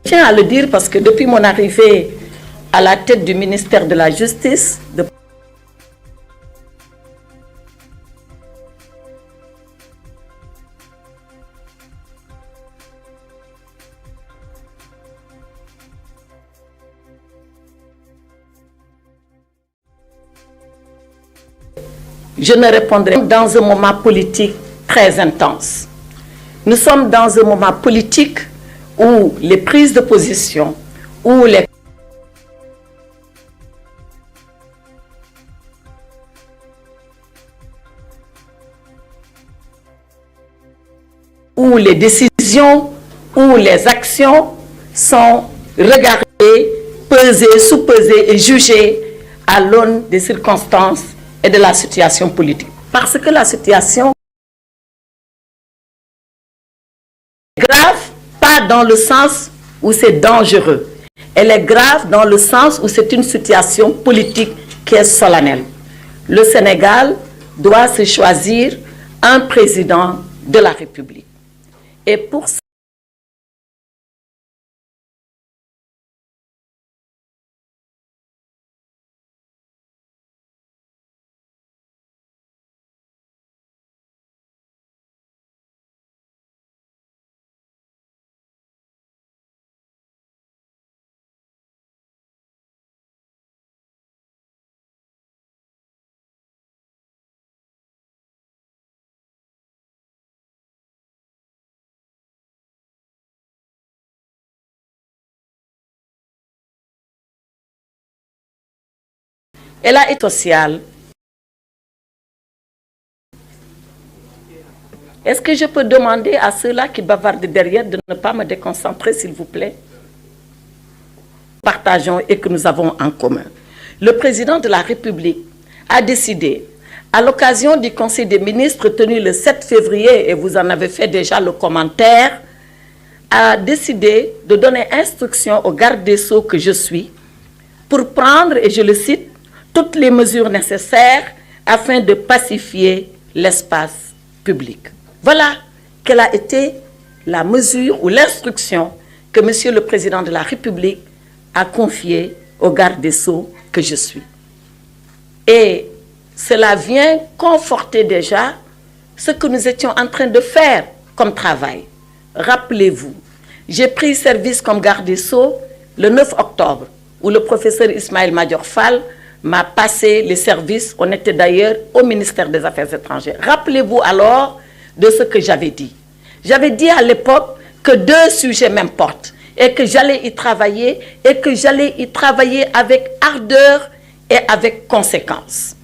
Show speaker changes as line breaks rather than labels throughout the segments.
Je tiens à le dire parce que depuis mon arrivée à la tête du ministère de la Justice, je ne répondrai pas dans un moment politique très intense. Nous sommes dans un moment politique où les prises de position, où les décisions, où les actions sont regardées, pesées, sous-pesées et jugées à l'aune des circonstances et de la situation politique. Parce que la situation est grave, pas dans le sens où c'est dangereux. Elle est grave dans le sens où c'est une situation politique qui est solennelle. Le Sénégal doit se choisir un président de la République. Et pour ça, elle a été sociale. Est-ce que je peux demander à ceux-là qui bavardent derrière de ne pas me déconcentrer, s'il vous plaît? Partageons et que nous avons en commun. Le président de la République a décidé, à l'occasion du Conseil des ministres tenu le 7 février, et vous en avez fait déjà le commentaire, a décidé de donner instruction au garde des Sceaux que je suis pour prendre, et je le cite, toutes les mesures nécessaires afin de pacifier l'espace public. Voilà quelle a été la mesure ou l'instruction que Monsieur le Président de la République a confiée au garde des Sceaux que je suis. Et cela vient conforter déjà ce que nous étions en train de faire comme travail. Rappelez-vous, j'ai pris service comme garde des Sceaux le 9 octobre, où le professeur Ismaël Madior Fall m'a passé les services. On était d'ailleurs au ministère des Affaires étrangères. Rappelez-vous alors de ce que j'avais dit. J'avais dit à l'époque que 2 sujets m'importent et que j'allais y travailler avec ardeur et avec conséquence.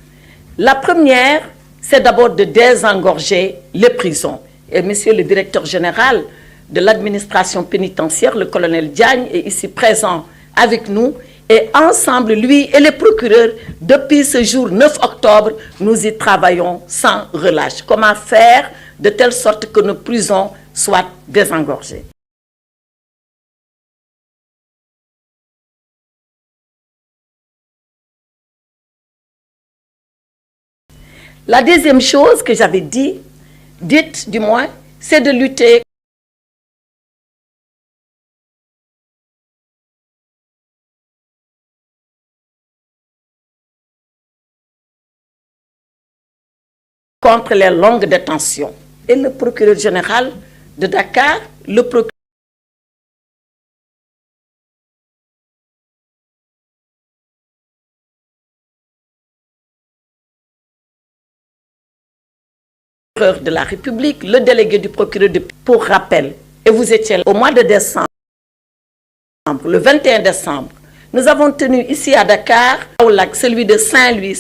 La première, c'est d'abord de désengorger les prisons. Et monsieur le directeur général de l'administration pénitentiaire, le colonel Diagne, est ici présent avec nous. Et ensemble, lui et les procureurs, depuis ce jour 9 octobre, nous y travaillons sans relâche. Comment faire de telle sorte que nos prisons soient désengorgées. La deuxième chose que j'avais dite du moins, c'est de lutter contre les longues détentions. Et le procureur général de Dakar, le procureur de la République, le délégué du procureur pour rappel. Et vous étiez là au mois de décembre, le 21 décembre, nous avons tenu ici à Dakar, au lac, celui de Saint-Louis,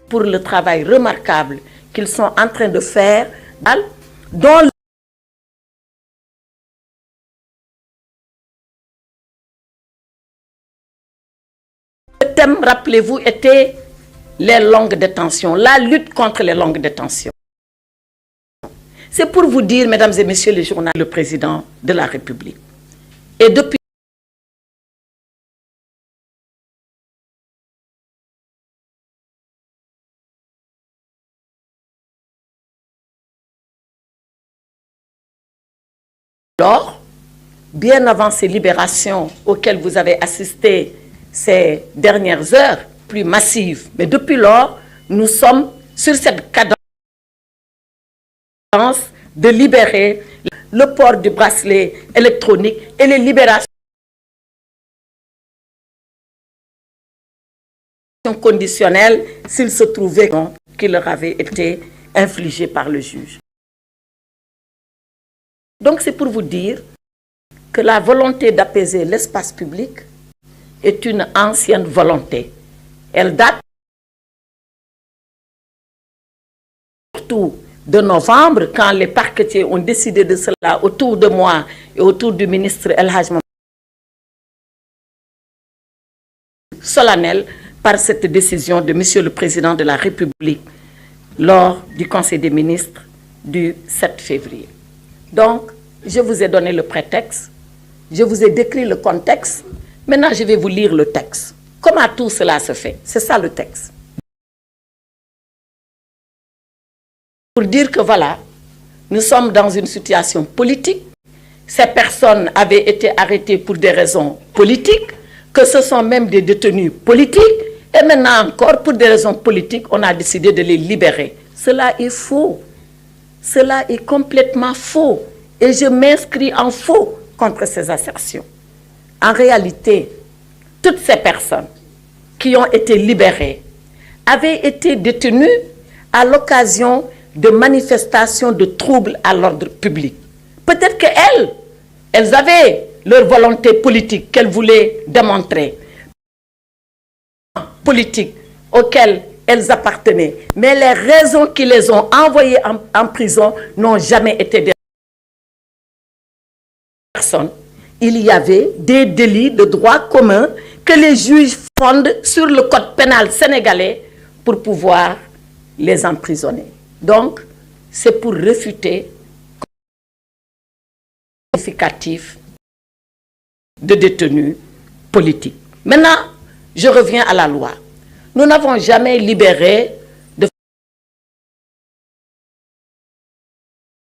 pour le travail remarquable qu'ils sont en train de faire, dont le thème, rappelez-vous, était les longues détentions, la lutte contre les longues détentions. C'est pour vous dire, mesdames et messieurs les journalistes, le président de la République. Et depuis lors, bien avant ces libérations auxquelles vous avez assisté ces dernières heures, plus massives, mais depuis lors, nous sommes sur cette cadence de libérer le port du bracelet électronique et les libérations conditionnelles s'il se trouvait qui leur avait été infligé par le juge. Donc c'est pour vous dire que la volonté d'apaiser l'espace public est une ancienne volonté. Elle date surtout de novembre, quand les parquetiers ont décidé de cela autour de moi et autour du ministre El Hadj Mohamed, solennel par cette décision de Monsieur le Président de la République lors du Conseil des ministres du 7 février. Donc, je vous ai donné le prétexte, je vous ai décrit le contexte, maintenant je vais vous lire le texte. Comment tout cela se fait? C'est ça le texte. Pour dire que voilà, nous sommes dans une situation politique, ces personnes avaient été arrêtées pour des raisons politiques, que ce sont même des détenus politiques, et maintenant encore, pour des raisons politiques, on a décidé de les libérer. Cela est faux. Cela est complètement faux. Et je m'inscris en faux contre ces assertions. En réalité, toutes ces personnes qui ont été libérées avaient été détenues à l'occasion de manifestations de troubles à l'ordre public. Peut-être qu'elles avaient leur volonté politique qu'elles voulaient démontrer, politique auxquelles elles appartenaient. Mais les raisons qui les ont envoyées en prison n'ont jamais été des personnes. Il y avait des délits de droit commun que les juges fondent sur le code pénal sénégalais pour pouvoir les emprisonner. Donc, c'est pour réfuter le significatif de détenus politiques. Maintenant, je reviens à la loi. Nous n'avons jamais libéré de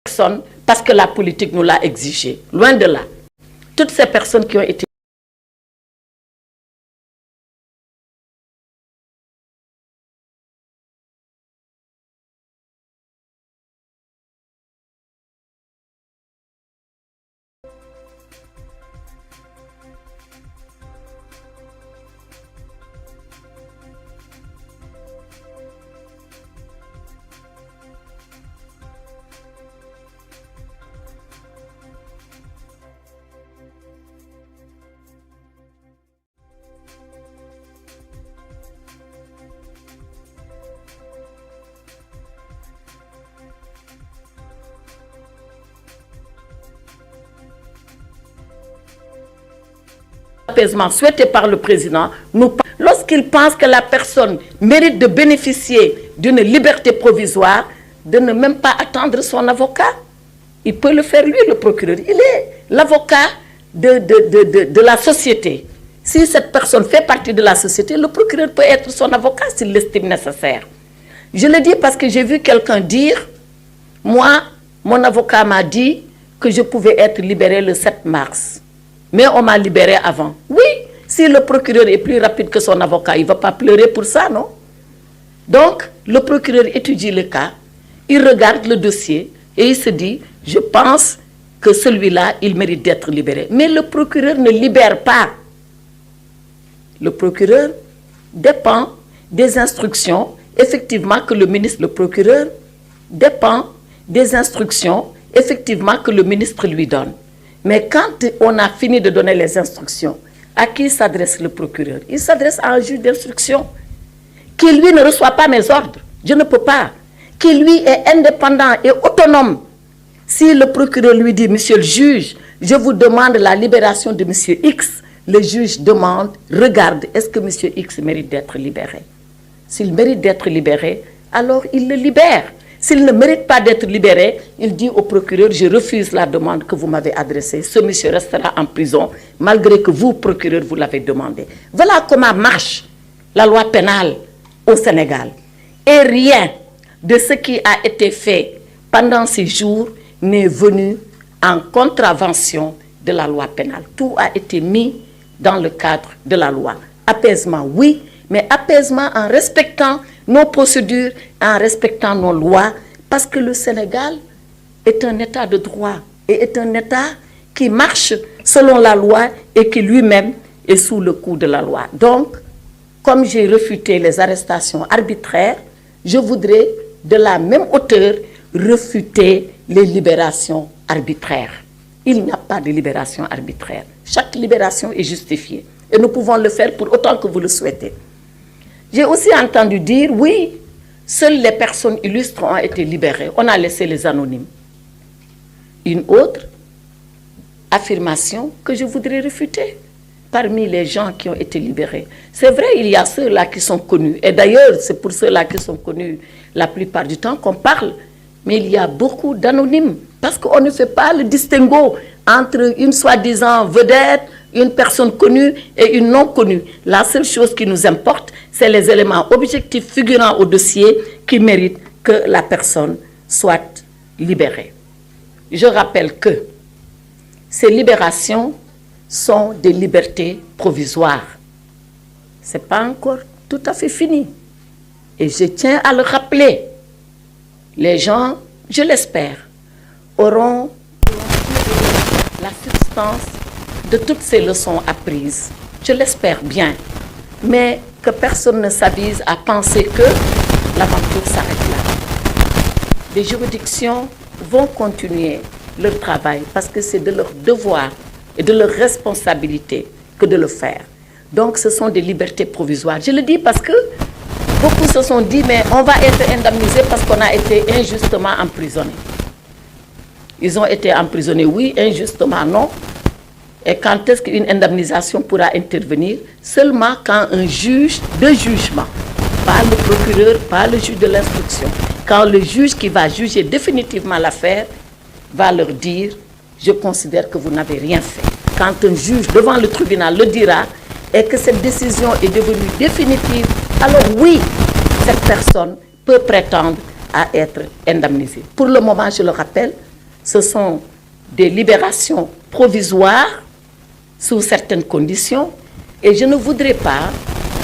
personnes parce que la politique nous l'a exigé. Loin de là. Toutes ces personnes qui ont été apaisement souhaité par le président, lorsqu'il pense que la personne mérite de bénéficier d'une liberté provisoire, de ne même pas attendre son avocat. Il peut le faire lui, le procureur. Il est l'avocat de la société. Si cette personne fait partie de la société, le procureur peut être son avocat s'il l'estime nécessaire. Je le dis parce que j'ai vu quelqu'un dire, moi, mon avocat m'a dit que je pouvais être libéré le 7 mars. Mais on m'a libéré avant. Oui, si le procureur est plus rapide que son avocat, il ne va pas pleurer pour ça, non? Donc, le procureur étudie le cas, il regarde le dossier et il se dit, je pense que celui-là, il mérite d'être libéré. Mais le procureur ne libère pas. Le procureur dépend des instructions, effectivement, que le ministre, le procureur dépend des instructions, effectivement, que le ministre lui donne. Mais quand on a fini de donner les instructions, à qui s'adresse le procureur? Il s'adresse à un juge d'instruction qui, lui, ne reçoit pas mes ordres. Je ne peux pas. qui lui est indépendant et autonome. Si le procureur lui dit, monsieur le juge, je vous demande la libération de monsieur X, le juge demande, regarde, est-ce que monsieur X mérite d'être libéré? S'il mérite d'être libéré, alors il le libère. S'il ne mérite pas d'être libéré, il dit au procureur, je refuse la demande que vous m'avez adressée. Ce monsieur restera en prison, malgré que vous, procureur, vous l'avez demandé. Voilà comment marche la loi pénale au Sénégal. Et rien de ce qui a été fait pendant ces jours n'est venu en contravention de la loi pénale. Tout a été mis dans le cadre de la loi. Apaisement, oui, mais apaisement en respectant nos procédures, en respectant nos lois, parce que le Sénégal est un État de droit et est un État qui marche selon la loi et qui lui-même est sous le coup de la loi. Donc, comme j'ai réfuté les arrestations arbitraires, je voudrais de la même hauteur réfuter les libérations arbitraires. Il n'y a pas de libération arbitraire. Chaque libération est justifiée. Et nous pouvons le faire pour autant que vous le souhaitez. J'ai aussi entendu dire, oui, seules les personnes illustres ont été libérées. On a laissé les anonymes. Une autre affirmation que je voudrais réfuter parmi les gens qui ont été libérés. C'est vrai, il y a ceux-là qui sont connus. Et d'ailleurs, c'est pour ceux-là qui sont connus la plupart du temps qu'on parle. Mais il y a beaucoup d'anonymes. Parce qu'on ne fait pas le distinguo entre une soi-disant vedette, une personne connue et une non connue. La seule chose qui nous importe, c'est les éléments objectifs figurant au dossier qui méritent que la personne soit libérée. Je rappelle que ces libérations sont des libertés provisoires. Ce n'est pas encore tout à fait fini. Et je tiens à le rappeler. Les gens, je l'espère, auront la substance de toutes ces leçons apprises. Je l'espère bien. Mais que personne ne s'avise à penser que l'aventure s'arrête là. Les juridictions vont continuer leur travail parce que c'est de leur devoir et de leur responsabilité que de le faire. Donc ce sont des libertés provisoires. Je le dis parce que beaucoup se sont dit, mais on va être indemnisé parce qu'on a été injustement emprisonnés. Ils ont été emprisonnés, oui, injustement, non. Et quand est-ce qu'une indemnisation pourra intervenir? Seulement quand un juge de jugement, pas le procureur, pas le juge de l'instruction, quand le juge qui va juger définitivement l'affaire va leur dire, je considère que vous n'avez rien fait. Quand un juge devant le tribunal le dira et que cette décision est devenue définitive, alors oui, cette personne peut prétendre à être indemnisée. Pour le moment, je le rappelle, ce sont des libérations provisoires sous certaines conditions et je ne voudrais pas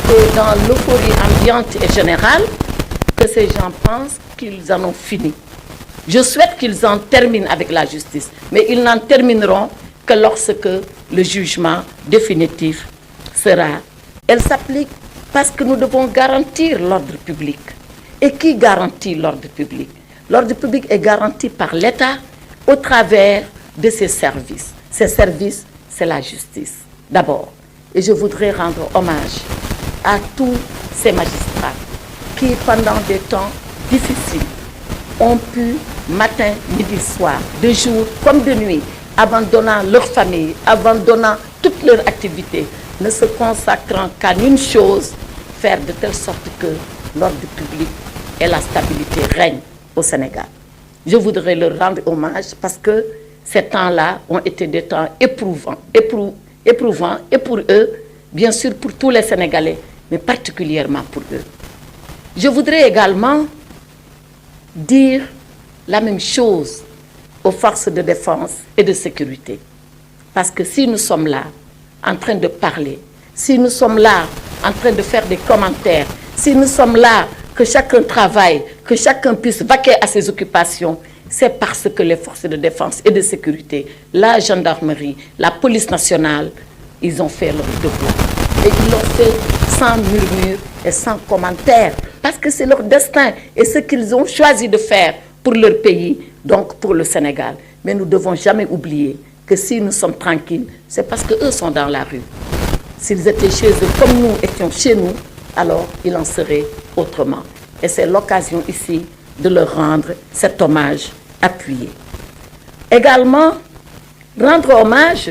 que dans l'euphorie ambiante et générale, que ces gens pensent qu'ils en ont fini. Je souhaite qu'ils en terminent avec la justice, mais ils n'en termineront que lorsque le jugement définitif sera. Elle s'applique parce que nous devons garantir l'ordre public. Et qui garantit l'ordre public? L'ordre public est garanti par l'État au travers de ses services. Ces services, c'est la justice, d'abord. Et je voudrais rendre hommage à tous ces magistrats qui, pendant des temps difficiles, ont pu, matin, midi, soir, de jour comme de nuit, abandonnant leur famille, abandonnant toutes leurs activités, ne se consacrant qu'à une chose, faire de telle sorte que l'ordre public et la stabilité règnent au Sénégal. Je voudrais leur rendre hommage parce que ces temps-là ont été des temps éprouvants et pour eux, bien sûr pour tous les Sénégalais, mais particulièrement pour eux. Je voudrais également dire la même chose aux forces de défense et de sécurité. Parce que si nous sommes là en train de parler, si nous sommes là en train de faire des commentaires, si nous sommes là que chacun travaille, que chacun puisse vaquer à ses occupations, c'est parce que les forces de défense et de sécurité, la gendarmerie, la police nationale, ils ont fait leur devoir. Et ils l'ont fait sans murmure et sans commentaire, parce que c'est leur destin et ce qu'ils ont choisi de faire pour leur pays, donc pour le Sénégal. Mais nous ne devons jamais oublier que si nous sommes tranquilles, c'est parce qu'eux sont dans la rue. S'ils étaient chez eux comme nous étions chez nous, alors il en serait autrement. Et c'est l'occasion ici de leur rendre cet hommage appuyé. Également, rendre hommage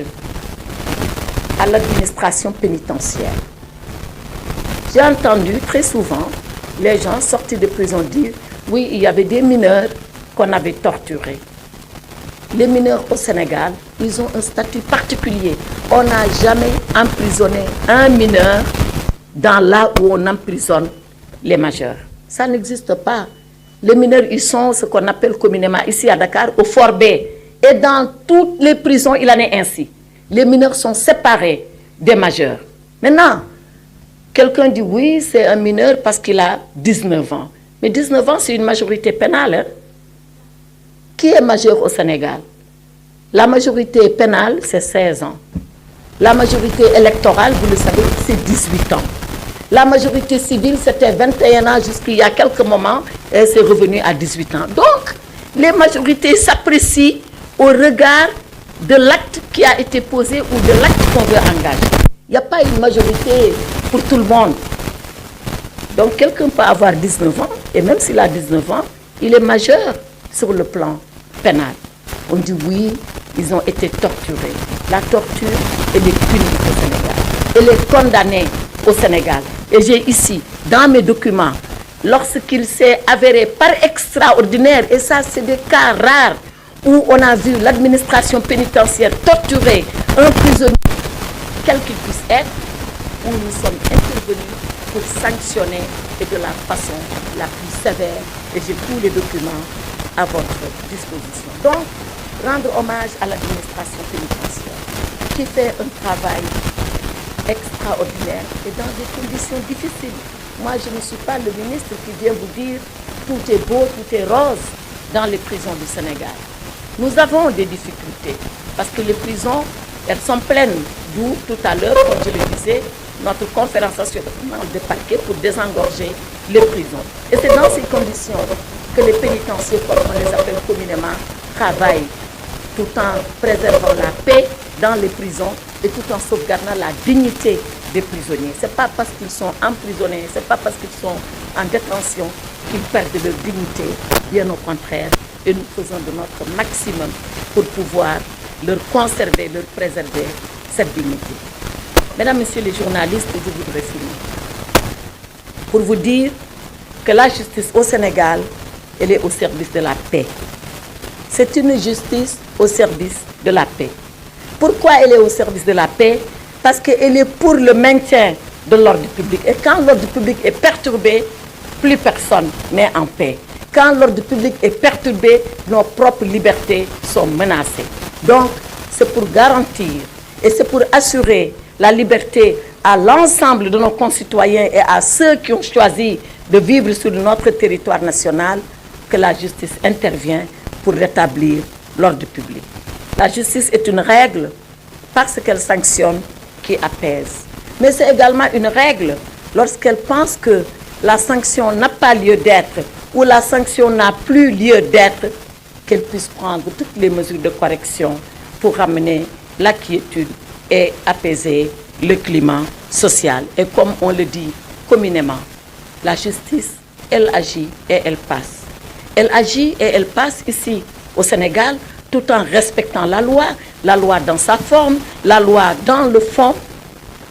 à l'administration pénitentiaire. J'ai entendu très souvent les gens sortis de prison dire « oui, il y avait des mineurs qu'on avait torturés ». Les mineurs au Sénégal, ils ont un statut particulier. On n'a jamais emprisonné un mineur dans là où on emprisonne les majeurs. Ça n'existe pas. Les mineurs, ils sont ce qu'on appelle communément ici à Dakar, au Fort B. Et dans toutes les prisons, il en est ainsi. Les mineurs sont séparés des majeurs. Maintenant, quelqu'un dit oui, c'est un mineur parce qu'il a 19 ans. Mais 19 ans, c'est une majorité pénale. Hein? Qui est majeur au Sénégal? La majorité pénale, c'est 16 ans. La majorité électorale, vous le savez, c'est 18 ans. La majorité civile, c'était 21 ans jusqu'il y a quelques moments, et c'est revenu à 18 ans. Donc, les majorités s'apprécient au regard de l'acte qui a été posé ou de l'acte qu'on veut engager. Il n'y a pas une majorité pour tout le monde. Donc, quelqu'un peut avoir 19 ans, et même s'il a 19 ans, il est majeur sur le plan pénal. On dit oui, ils ont été torturés. La torture, elle est punie au Sénégal. Elle est condamnée au Sénégal. Et j'ai ici, dans mes documents, lorsqu'il s'est avéré par extraordinaire, et ça c'est des cas rares, où on a vu l'administration pénitentiaire torturer un prisonnier, quel qu'il puisse être, où nous sommes intervenus pour sanctionner et de la façon la plus sévère. Et j'ai tous les documents à votre disposition. Donc, rendre hommage à l'administration pénitentiaire qui fait un travail extraordinaire et dans des conditions difficiles. Moi, je ne suis pas le ministre qui vient vous dire tout est beau, tout est rose dans les prisons du Sénégal. Nous avons des difficultés parce que les prisons, elles sont pleines. D'où tout à l'heure, comme je le disais, notre conférence nationale de parquet pour désengorger les prisons. Et c'est dans ces conditions que les pénitenciers, comme on les appelle communément, travaillent tout en préservant la paix dans les prisons et tout en sauvegardant la dignité des prisonniers. Ce n'est pas parce qu'ils sont emprisonnés, ce n'est pas parce qu'ils sont en détention qu'ils perdent leur dignité, bien au contraire. Et nous faisons de notre maximum pour pouvoir leur conserver, leur préserver cette dignité. Mesdames, Messieurs les journalistes, je voudrais finir pour vous dire que la justice au Sénégal, elle est au service de la paix. C'est une justice au service de la paix. Pourquoi elle est au service de la paix? Parce qu'elle est pour le maintien de l'ordre public. Et quand l'ordre public est perturbé, plus personne n'est en paix. Quand l'ordre public est perturbé, nos propres libertés sont menacées. Donc, c'est pour garantir et c'est pour assurer la liberté à l'ensemble de nos concitoyens et à ceux qui ont choisi de vivre sur notre territoire national que la justice intervient pour rétablir l'ordre public. La justice est une règle parce qu'elle sanctionne qui apaise. Mais c'est également une règle lorsqu'elle pense que la sanction n'a pas lieu d'être ou la sanction n'a plus lieu d'être, qu'elle puisse prendre toutes les mesures de correction pour ramener la quiétude et apaiser le climat social. Et comme on le dit communément, la justice, elle agit et elle passe. Elle agit et elle passe ici au Sénégal tout en respectant la loi dans sa forme, la loi dans le fond,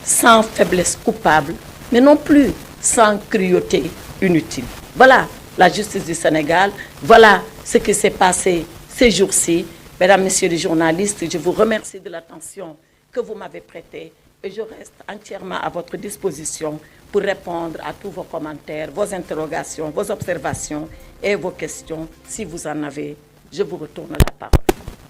sans faiblesse coupable, mais non plus sans cruauté inutile. Voilà la justice du Sénégal, voilà ce qui s'est passé ces jours-ci. Mesdames, Messieurs les journalistes, je vous remercie de l'attention que vous m'avez prêtée et je reste entièrement à votre disposition pour répondre à tous vos commentaires, vos interrogations, vos observations et vos questions. Si vous en avez, je vous retourne la parole.